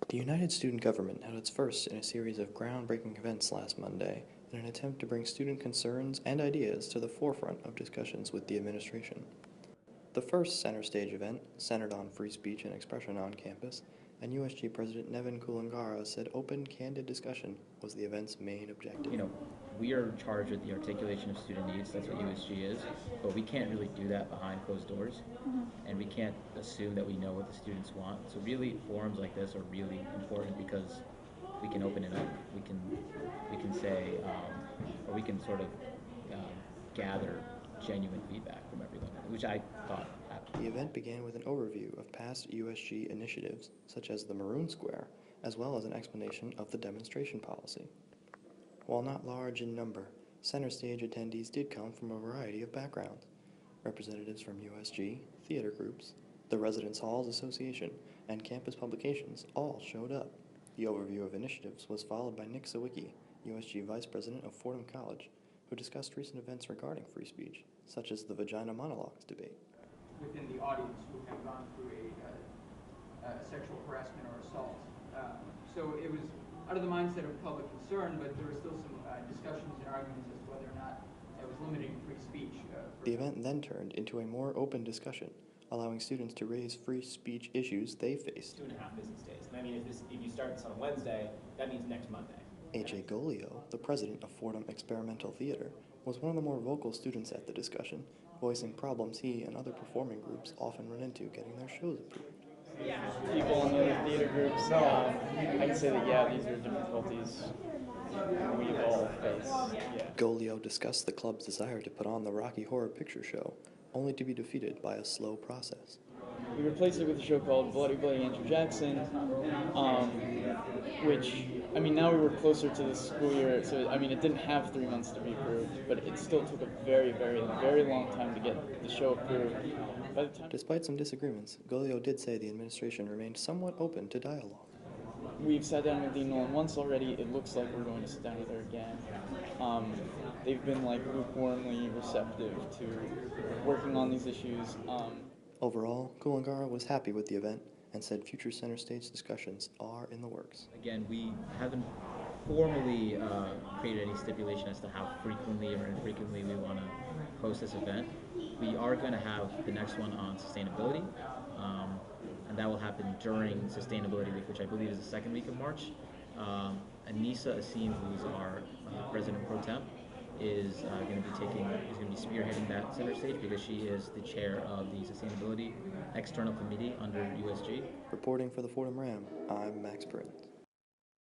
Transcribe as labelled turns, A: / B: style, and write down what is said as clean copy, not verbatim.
A: The United Student Government held its first in a series of groundbreaking events last Monday in an attempt to bring student concerns and ideas to the forefront of discussions with the administration. The first Centerstage event centered on free speech and expression on campus, and USG President Nevin Kulangara said open, candid discussion was the event's main objective.
B: We are charged with the articulation of student needs. That's what USG is, but we can't really do that behind closed doors, and we can't assume that we know what the students want. So really, forums like this are really important because we can open it up. We can say, or we can sort of gather genuine feedback from everyone, which I thought happened.
A: The event began with an overview of past USG initiatives, such as the Maroon Square, as well as an explanation of the demonstration policy. While not large in number, center stage attendees did come from a variety of backgrounds. Representatives from USG, theater groups, the Residence Halls Association, and campus publications all showed up. The overview of initiatives was followed by Nick Sawicki, USG Vice President of Fordham College, who discussed recent events regarding free speech, such as the Vagina Monologues debate.
C: Within the audience who have gone through a sexual harassment or assault. So it was out of the mindset of public concern, but there were still some discussions and arguments as to whether or not it was limiting free speech.
A: The event then turned into a more open discussion, allowing students to raise free speech issues they faced.
D: 2.5 business days. And I mean, if you start this on a Wednesday, that means next Monday.
A: A.J. Golio, the president of Fordham Experimental Theater, was one of the more vocal students at the discussion, voicing problems he and other performing groups often run into getting their shows approved.
E: People in the other theater groups, I can say that, yeah, these are difficulties we all face. Yeah.
A: Golio discussed the club's desire to put on the Rocky Horror Picture Show, only to be defeated by a slow process.
E: We replaced it with a show called Bloody Bloody Andrew Jackson, which, I mean, now we were closer to the school year, so, I mean, it didn't have 3 months to be approved, but it still took a very, very, very long time to get the show approved. By the time
A: Despite some disagreements, Golio did say the administration remained somewhat open to dialogue.
E: We've sat down with Dean Nolan once already. It looks like we're going to sit down with her again. They've been like lukewarmly receptive to working on these issues.
A: Overall, Kulangara was happy with the event and said future center stage discussions are in the works.
B: Again, we haven't formally created any stipulation as to how frequently or infrequently we want to host this event. We are going to have the next one on sustainability, and that will happen during Sustainability Week, which I believe is the second week of March. Anissa Asim, who's our President Pro Temp, is going to be spearheading that center stage because she is the chair of the Sustainability External Committee under USG.
A: Reporting for the Fordham Ram, I'm Max Prince.